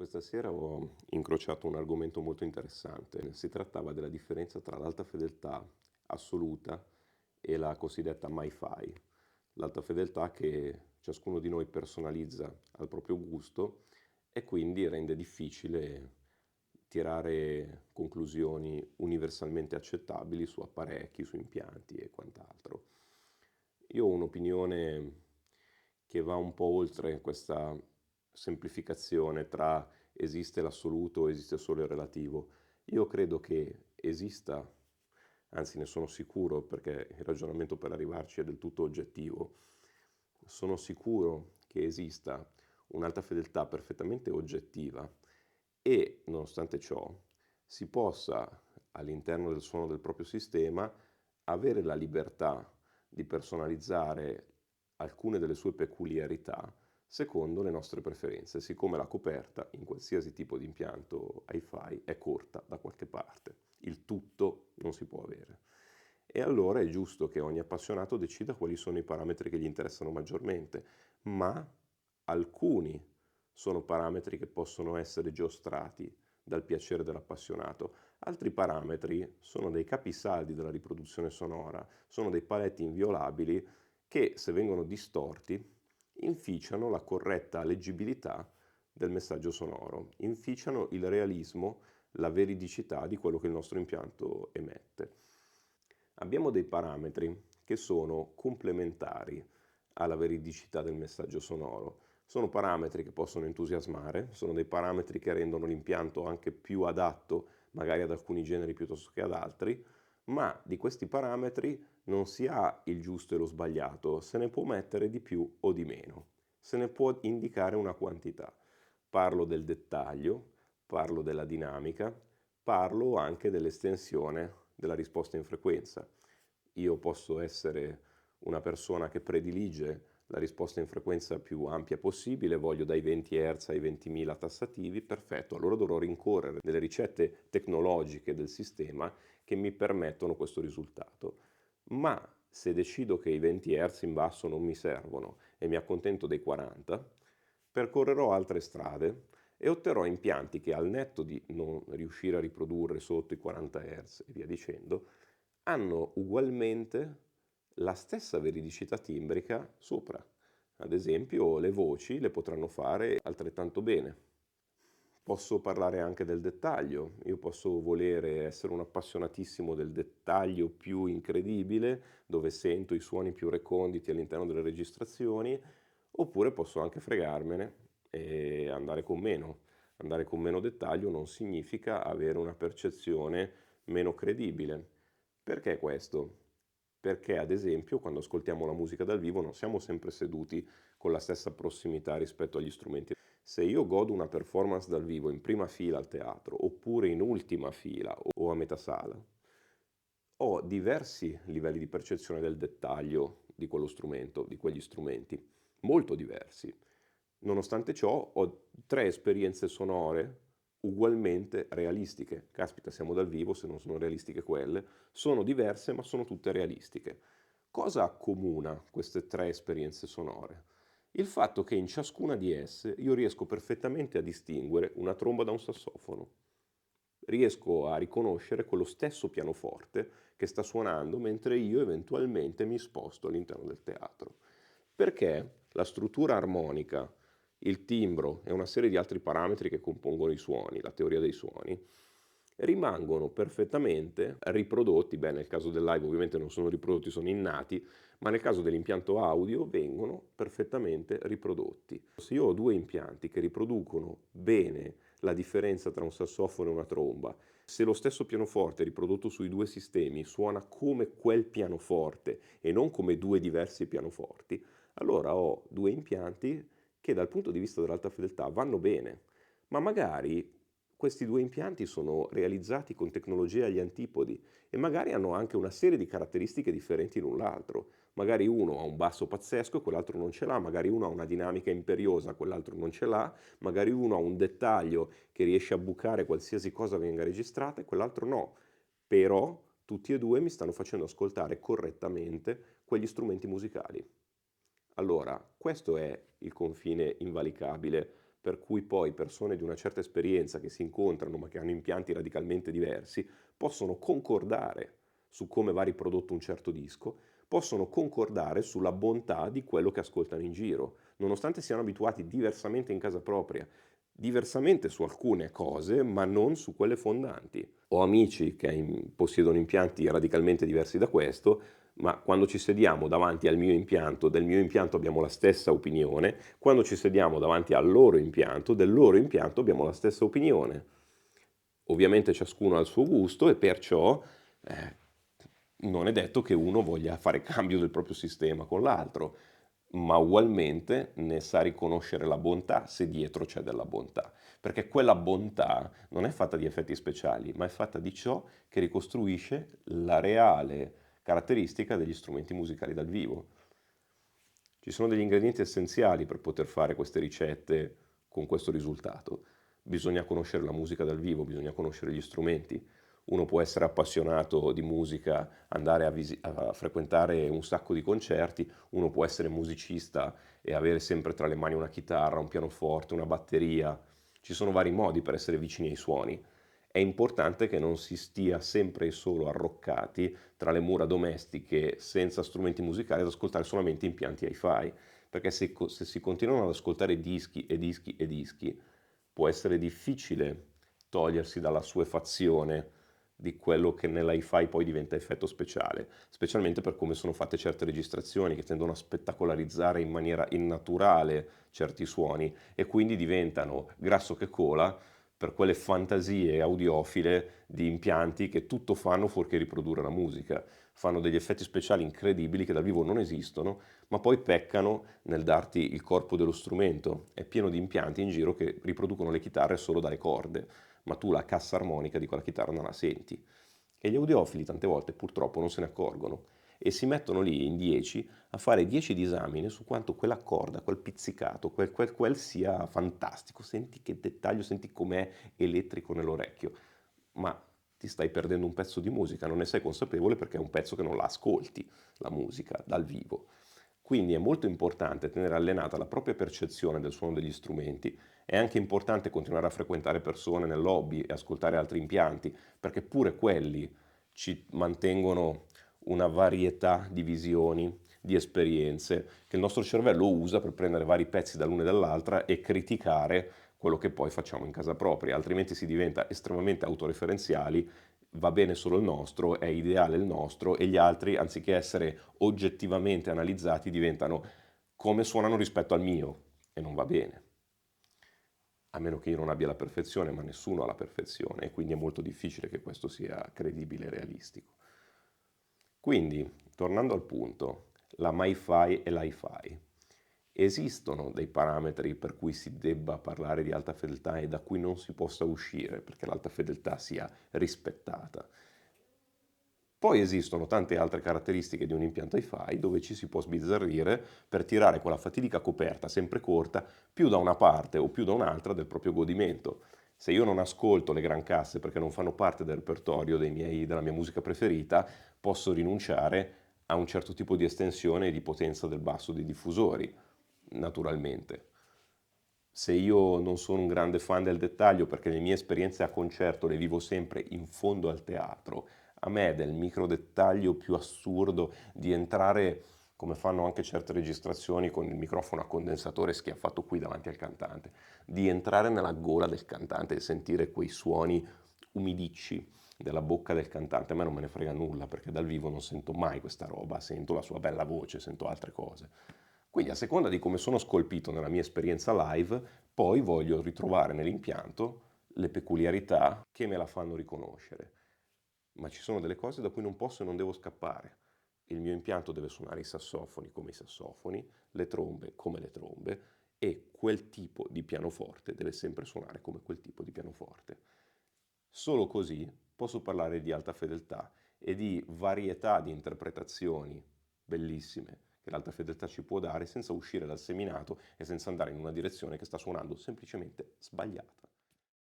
Questa sera ho incrociato un argomento molto interessante. Si trattava della differenza tra l'alta fedeltà assoluta e la cosiddetta MiFi. L'alta fedeltà che ciascuno di noi personalizza al proprio gusto e quindi rende difficile tirare conclusioni universalmente accettabili su apparecchi, su impianti e quant'altro. Io ho un'opinione che va un po' oltre questa semplificazione tra esiste l'assoluto o esiste solo il relativo. Io credo che esista, anzi ne sono sicuro perché il ragionamento per arrivarci è del tutto oggettivo, sono sicuro che esista un'alta fedeltà perfettamente oggettiva e, nonostante ciò, si possa all'interno del suono del proprio sistema avere la libertà di personalizzare alcune delle sue peculiarità secondo le nostre preferenze, siccome la coperta in qualsiasi tipo di impianto hi-fi è corta da qualche parte. Il tutto non si può avere. E allora è giusto che ogni appassionato decida quali sono i parametri che gli interessano maggiormente, ma alcuni sono parametri che possono essere giostrati dal piacere dell'appassionato. Altri parametri sono dei capisaldi della riproduzione sonora, sono dei paletti inviolabili che, se vengono distorti, inficiano la corretta leggibilità del messaggio sonoro, inficiano il realismo, la veridicità di quello che il nostro impianto emette. Abbiamo dei parametri che sono complementari alla veridicità del messaggio sonoro. Sono parametri che possono entusiasmare, sono dei parametri che rendono l'impianto anche più adatto magari ad alcuni generi piuttosto che ad altri, ma di questi parametri non si ha il giusto e lo sbagliato, se ne può mettere di più o di meno, se ne può indicare una quantità. Parlo del dettaglio, parlo della dinamica, parlo anche dell'estensione della risposta in frequenza. Io posso essere una persona che predilige la risposta in frequenza più ampia possibile, voglio dai 20 Hz ai 20.000 tassativi, perfetto, allora dovrò rincorrere delle ricette tecnologiche del sistema che mi permettono questo risultato. Ma se decido che i 20 Hz in basso non mi servono e mi accontento dei 40, percorrerò altre strade e otterrò impianti che al netto di non riuscire a riprodurre sotto i 40 Hz e via dicendo, hanno ugualmente la stessa veridicità timbrica sopra. Ad esempio, le voci le potranno fare altrettanto bene. Posso parlare anche del dettaglio. Io posso volere essere un appassionatissimo del dettaglio più incredibile, dove sento i suoni più reconditi all'interno delle registrazioni, oppure posso anche fregarmene e andare con meno. Andare con meno dettaglio non significa avere una percezione meno credibile. Perché questo? Perché, ad esempio, quando ascoltiamo la musica dal vivo non siamo sempre seduti con la stessa prossimità rispetto agli strumenti. Se io godo una performance dal vivo in prima fila al teatro, oppure in ultima fila o a metà sala, ho diversi livelli di percezione del dettaglio di quello strumento, di quegli strumenti, molto diversi. Nonostante ciò, ho tre esperienze sonore ugualmente realistiche. Caspita, siamo dal vivo, se non sono realistiche quelle. Sono diverse, ma sono tutte realistiche. Cosa accomuna queste tre esperienze sonore? Il fatto che in ciascuna di esse io riesco perfettamente a distinguere una tromba da un sassofono. Riesco a riconoscere quello stesso pianoforte che sta suonando mentre io eventualmente mi sposto all'interno del teatro. Perché la struttura armonica, il timbro e una serie di altri parametri che compongono i suoni, la teoria dei suoni, rimangono perfettamente riprodotti, beh nel caso del live ovviamente non sono riprodotti, sono innati, ma nel caso dell'impianto audio vengono perfettamente riprodotti. Se io ho due impianti che riproducono bene la differenza tra un sassofono e una tromba, se lo stesso pianoforte riprodotto sui due sistemi suona come quel pianoforte e non come due diversi pianoforti, allora ho due impianti che dal punto di vista dell'alta fedeltà vanno bene, ma magari questi due impianti sono realizzati con tecnologie agli antipodi e magari hanno anche una serie di caratteristiche differenti l'un l'altro. Magari uno ha un basso pazzesco e quell'altro non ce l'ha, magari uno ha una dinamica imperiosa, quell'altro non ce l'ha, magari uno ha un dettaglio che riesce a bucare qualsiasi cosa venga registrata e quell'altro no. Però tutti e due mi stanno facendo ascoltare correttamente quegli strumenti musicali. Allora, questo è il confine invalicabile per cui poi persone di una certa esperienza che si incontrano ma che hanno impianti radicalmente diversi possono concordare su come va riprodotto un certo disco, possono concordare sulla bontà di quello che ascoltano in giro, nonostante siano abituati diversamente in casa propria, diversamente su alcune cose, ma non su quelle fondanti. Ho amici che possiedono impianti radicalmente diversi da questo, ma quando ci sediamo davanti al mio impianto, del mio impianto abbiamo la stessa opinione, quando ci sediamo davanti al loro impianto, del loro impianto abbiamo la stessa opinione. Ovviamente ciascuno ha il suo gusto e perciò non è detto che uno voglia fare cambio del proprio sistema con l'altro, ma ugualmente ne sa riconoscere la bontà se dietro c'è della bontà, perché quella bontà non è fatta di effetti speciali, ma è fatta di ciò che ricostruisce la reale caratteristica degli strumenti musicali dal vivo. Ci sono degli ingredienti essenziali per poter fare queste ricette con questo risultato. Bisogna conoscere la musica dal vivo, bisogna conoscere gli strumenti. Uno può essere appassionato di musica, andare a frequentare un sacco di concerti, uno può essere musicista e avere sempre tra le mani una chitarra, un pianoforte, una batteria. Ci sono vari modi per essere vicini ai suoni. È importante che non si stia sempre e solo arroccati tra le mura domestiche senza strumenti musicali ad ascoltare solamente impianti hi-fi, perché se si continuano ad ascoltare dischi e dischi e dischi, può essere difficile togliersi dalla suefazione di quello che nell'hi-fi poi diventa effetto speciale, specialmente per come sono fatte certe registrazioni che tendono a spettacolarizzare in maniera innaturale certi suoni e quindi diventano grasso che cola per quelle fantasie audiofile di impianti che tutto fanno fuorché riprodurre la musica. Fanno degli effetti speciali incredibili che dal vivo non esistono, ma poi peccano nel darti il corpo dello strumento. È pieno di impianti in giro che riproducono le chitarre solo dalle corde, ma tu la cassa armonica di quella chitarra non la senti. E gli audiofili tante volte purtroppo non se ne accorgono e si mettono lì in 10 a fare 10 disamine su quanto quella corda, quel pizzicato, quel sia fantastico. Senti che dettaglio, senti com'è elettrico nell'orecchio. Ma ti stai perdendo un pezzo di musica, non ne sei consapevole perché è un pezzo che non la ascolti, la musica, dal vivo. Quindi è molto importante tenere allenata la propria percezione del suono degli strumenti. È anche importante continuare a frequentare persone nell'hobby e ascoltare altri impianti, perché pure quelli ci mantengono una varietà di visioni, di esperienze, che il nostro cervello usa per prendere vari pezzi dall'una e dall'altra e criticare quello che poi facciamo in casa propria, altrimenti si diventa estremamente autoreferenziali, va bene solo il nostro, è ideale il nostro e gli altri, anziché essere oggettivamente analizzati, diventano come suonano rispetto al mio e non va bene. A meno che io non abbia la perfezione, ma nessuno ha la perfezione e quindi è molto difficile che questo sia credibile e realistico. Quindi, tornando al punto, la MiFi e l'Hi-Fi. Esistono dei parametri per cui si debba parlare di alta fedeltà e da cui non si possa uscire perché l'alta fedeltà sia rispettata. Poi esistono tante altre caratteristiche di un impianto hi-fi dove ci si può sbizzarrire per tirare quella fatidica coperta sempre corta più da una parte o più da un'altra del proprio godimento. Se io non ascolto le gran casse perché non fanno parte del repertorio della mia musica preferita, posso rinunciare a un certo tipo di estensione e di potenza del basso dei diffusori, naturalmente. Se io non sono un grande fan del dettaglio perché le mie esperienze a concerto le vivo sempre in fondo al teatro, a me del micro dettaglio più assurdo di entrare, come fanno anche certe registrazioni con il microfono a condensatore schiaffato qui davanti al cantante, di entrare nella gola del cantante e sentire quei suoni umidicci della bocca del cantante, a me non me ne frega nulla perché dal vivo non sento mai questa roba, sento la sua bella voce, sento altre cose. Quindi a seconda di come sono scolpito nella mia esperienza live, poi voglio ritrovare nell'impianto le peculiarità che me la fanno riconoscere. Ma ci sono delle cose da cui non posso e non devo scappare. Il mio impianto deve suonare i sassofoni come i sassofoni, le trombe come le trombe e quel tipo di pianoforte deve sempre suonare come quel tipo di pianoforte. Solo così posso parlare di alta fedeltà e di varietà di interpretazioni bellissime che l'alta fedeltà ci può dare senza uscire dal seminato e senza andare in una direzione che sta suonando semplicemente sbagliata.